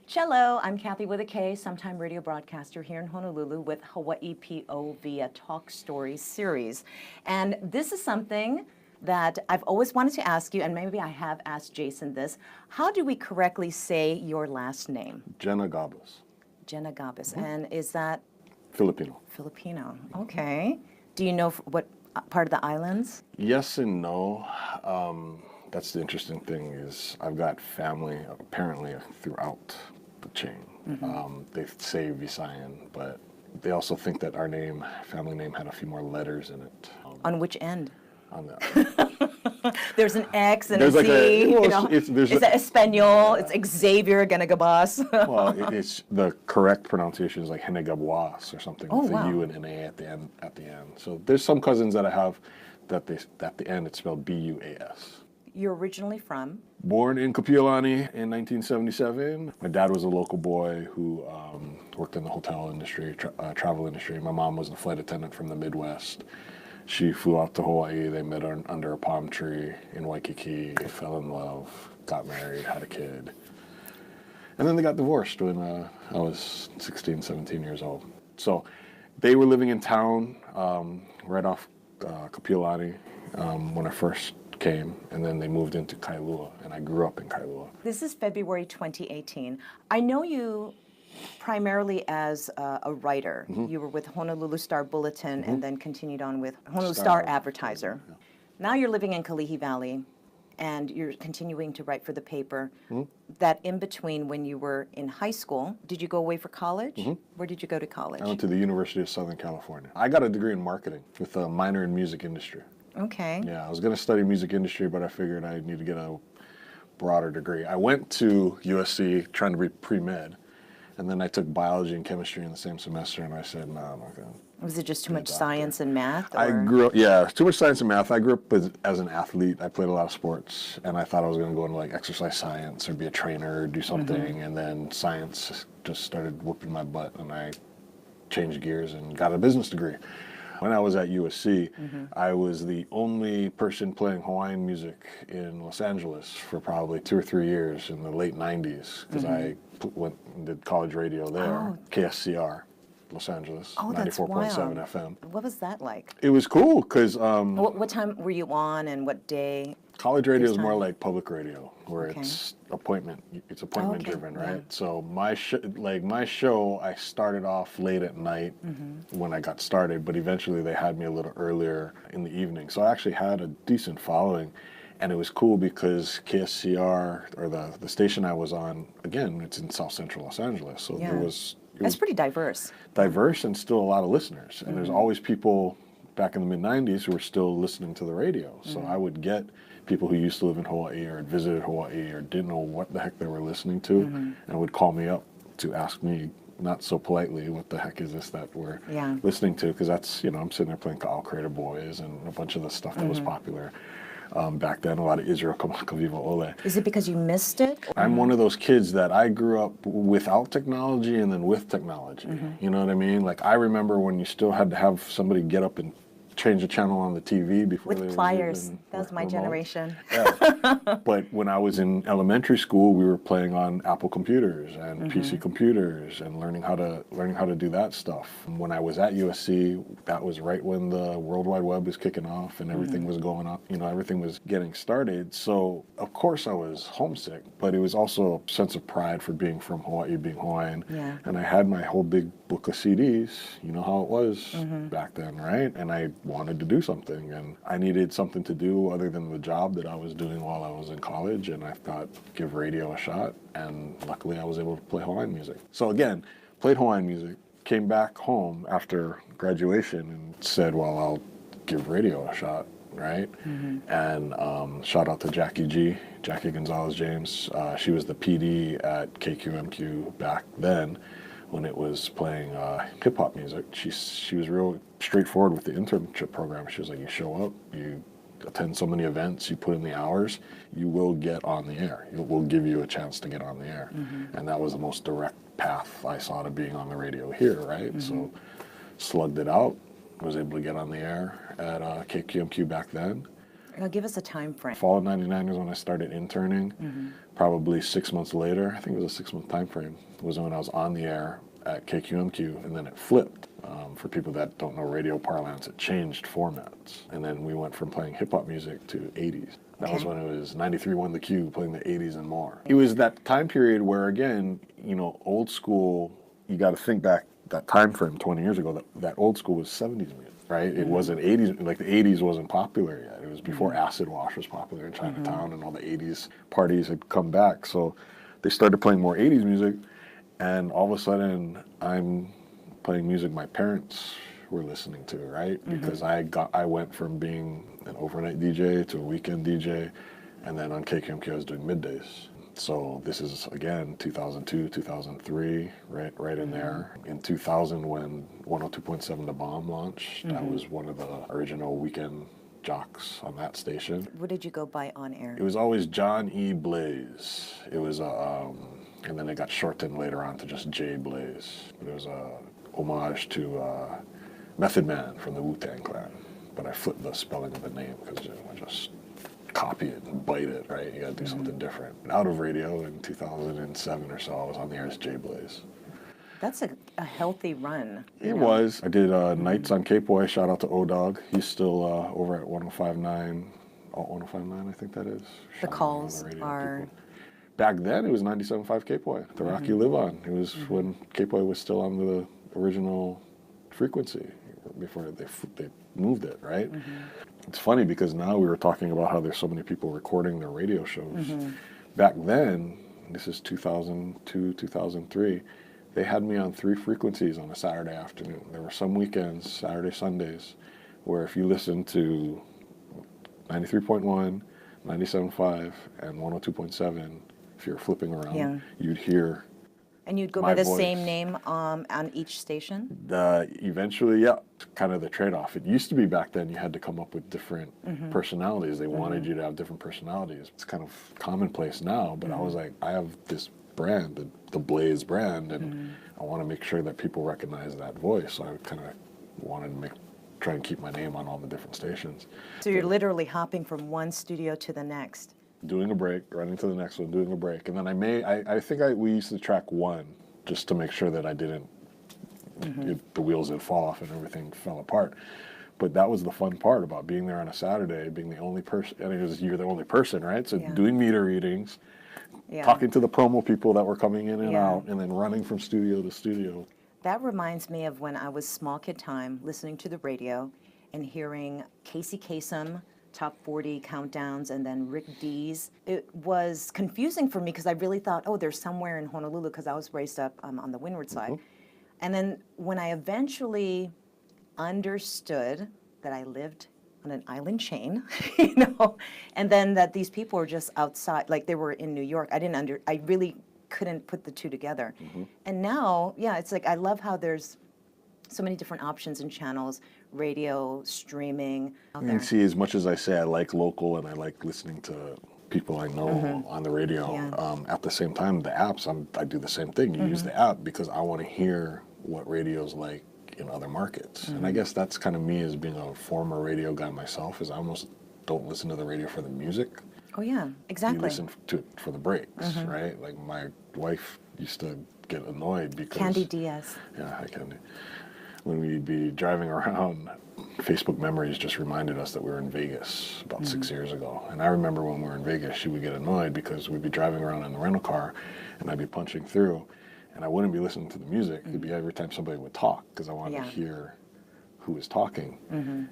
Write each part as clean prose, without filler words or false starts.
Cello, I'm Kathy with a K, sometime radio broadcaster here in Honolulu with Hawaii POV, a talk story series. And this is something that I've always wanted to ask you, and maybe I have asked Jason this. How do we correctly say your last name? Genegabus. Genegabus. And is that? Filipino. Filipino. Okay. Do you know what part of the islands? Yes and no. That's the interesting thing is I've got family apparently throughout the chain. They say Visayan, but they also think that our name, family name, had a few more letters in it. On which end? On the There's an X and there's a like Z. a, well, You know? Is that Espanol? It's Xavier Genegabus. well, it's the correct pronunciation is like Genegabus or something with a U and an A at the end. So there's some cousins that I have that at the end it's spelled B-U-A-S. You're originally from? Born in Kapiolani in 1977. My dad was a local boy who worked in the hotel industry, travel industry. My mom was a flight attendant from the Midwest. She flew out to Hawaii. They met under a palm tree in Waikiki, fell in love, got married, had a kid. And then they got divorced when I was 16, 17 years old. So they were living in town right off Kapiolani when I first came, and then they moved into Kailua, and I grew up in Kailua. This is February 2018. I know you primarily as a writer. You were with Honolulu Star Bulletin and then continued on with Honolulu Star Advertiser. Yeah. Now you're living in Kalihi Valley and you're continuing to write for the paper. That in between when you were in high school, did you go away for college? Where did you go to college? I went to the University of Southern California. I got a degree in marketing with a minor in music industry. Okay. Yeah, I was going to study music industry, but I figured I need to get a broader degree. I went to USC trying to be pre-med, and then I took biology and chemistry in the same semester, and I said, no, I'm not going to. Was it just too much science and math? Or? I grew up, yeah, too much science and math. I grew up as an athlete. I played a lot of sports, and I thought I was going to go into like exercise science or be a trainer or do something, and then science just started whooping my butt, and I changed gears and got a business degree. When I was at USC, I was the only person playing Hawaiian music in Los Angeles for probably 2 or 3 years in the late 90s, because I went and did college radio there, KSCR, Los Angeles, 94.7 FM. What was that like? It was cool, because What time were you on and what day? college radio is more like public radio, where it's appointment driven, right? Yeah. So my show, I started off late at night when I got started, but eventually they had me a little earlier in the evening. So I actually had a decent following, and it was cool because KSCR, or the station I was on, again, it's in South Central Los Angeles, so it was pretty diverse. Diverse and still a lot of listeners, and there's always people back in the mid-90s who were still listening to the radio. So I would get people who used to live in Hawaii or had visited Hawaii or didn't know what the heck they were listening to, and would call me up to ask me, not so politely, what the heck is this that we're listening to? Because that's, I'm sitting there playing Ka'au Crater Boys and a bunch of the stuff that was popular back then, a lot of Israel Kamaka Viva Ole. Is it because you missed it? I'm one of those kids that I grew up without technology and then with technology. You know what I mean? Like, I remember when you still had to have somebody get up and change the channel on the TV before with pliers. That was my generation. Yeah. But when I was in elementary school, we were playing on Apple computers and PC computers and learning how to do that stuff. When I was at USC, that was right when the World Wide Web was kicking off and everything was going up. Everything was getting started. So of course I was homesick, but it was also a sense of pride for being from Hawaii, being Hawaiian. Yeah. And I had my whole big book of CDs. You know how it was back then, right? And I wanted to do something, and I needed something to do other than the job that I was doing while I was in college, and I thought, give radio a shot, and luckily I was able to play Hawaiian music. So again, played Hawaiian music, came back home after graduation and said, well, I'll give radio a shot, right? And shout out to Jackie Gonzalez-James. She was the PD at KQMQ back then, when it was playing hip-hop music. She was real straightforward with the internship program. She was like, you show up, you attend so many events, you put in the hours, you will get on the air. We'll give you a chance to get on the air. And that was the most direct path I saw to being on the radio here, right? So slugged it out, was able to get on the air at KQMQ back then. Now give us a time frame. Fall of '99 was when I started interning. Probably 6 months later, I think it was a 6-month time frame, was when I was on the air at KQMQ, and then it flipped. For people that don't know radio parlance, it changed formats. And then we went from playing hip-hop music to 80s. That was when it was 93.1 The Q, playing the 80s and more. It was that time period where, again, you know, old school, you got to think back that time frame 20 years ago, that old school was 70s music, right? It wasn't 80s, like the 80s wasn't popular yet. It was before Acid Wash was popular in Chinatown, and all the 80s parties had come back. So they started playing more 80s music, and all of a sudden I'm playing music my parents were listening to, right? Because I went from being an overnight DJ to a weekend DJ, and then on KQMQ I was doing middays. So this is, again, 2002, 2003, right in there. In 2000, when 102.7 The Bomb launched, I was one of the original weekend jocks on that station. What did you go by on air? It was always John E. Blaze. It was and then it got shortened later on to just J. Blaze. It was a homage to Method Man from the Wu-Tang Clan. But I flipped the spelling of the name because I just copy it and bite it, right? You gotta do something different. Out of radio in 2007 or so, I was on the air as J. Blaze. That's a healthy run. It was. I did nights on K-Boy. Shout out to O-Dog. He's still over at 105.9. 105.9, I think that is. The calls are... People. Back then, it was 97.5 K-Boy, the rock you live on. It was when K-Boy was still on the original frequency before they moved it, right? It's funny because now we were talking about how there's so many people recording their radio shows. Back then, this is 2002, 2003, they had me on 3 frequencies on a Saturday afternoon. There were some weekends, Saturday, Sundays, where if you listened to 93.1, 97.5, and 102.7, if you're flipping around, you'd hear. And you'd go by the same name on each station? Eventually, yeah, kind of the trade-off. It used to be back then you had to come up with different personalities. They wanted you to have different personalities. It's kind of commonplace now, but I was like, I have this brand, the Blaze brand, and I want to make sure that people recognize that voice. So I kind of wanted to try and keep my name on all the different stations. So you're literally hopping from one studio to the next. Doing a break, running to the next one, doing a break. And then I think we used to track one just to make sure that I didn't, the wheels didn't fall off and everything fell apart. But that was the fun part about being there on a Saturday, being the only person, and it was, you're the only person, right? So doing meter readings, talking to the promo people that were coming in and out, and then running from studio to studio. That reminds me of when I was small kid time, listening to the radio and hearing Casey Kasem, top 40 countdowns, and then Rick Dees. It was confusing for me because I really thought, oh, they're somewhere in Honolulu because I was raised up on the windward side. And then when I eventually understood that I lived on an island chain, you know, and then that these people were just outside, like they were in New York, I really couldn't put the two together. And now, yeah, it's like I love how there's so many different options and channels, radio, streaming. And see, as much as I say I like local and I like listening to people I know on the radio, at the same time, the apps, I do the same thing. You use the app because I want to hear what radio's like in other markets. And I guess that's kind of me as being a former radio guy myself, is I almost don't listen to the radio for the music. Oh yeah, exactly. You listen to it for the breaks, right? Like my wife used to get annoyed because... Candy Diaz. Yeah, hi Candy. When we'd be driving around, Facebook Memories just reminded us that we were in Vegas about 6 years ago. And I remember when we were in Vegas, she would get annoyed because we'd be driving around in the rental car and I'd be punching through and I wouldn't be listening to the music. It'd be every time somebody would talk because I wanted to hear who was talking.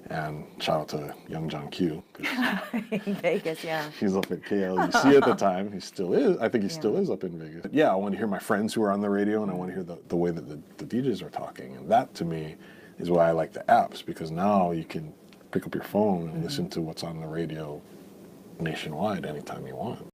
And shout out to young John Q. In Vegas, yeah. He's up at KLEC at the time. He still is. I think he still is up in Vegas. But yeah, I want to hear my friends who are on the radio, and I want to hear the way that the DJs are talking. And that, to me, is why I like the apps, because now you can pick up your phone and listen to what's on the radio nationwide anytime you want.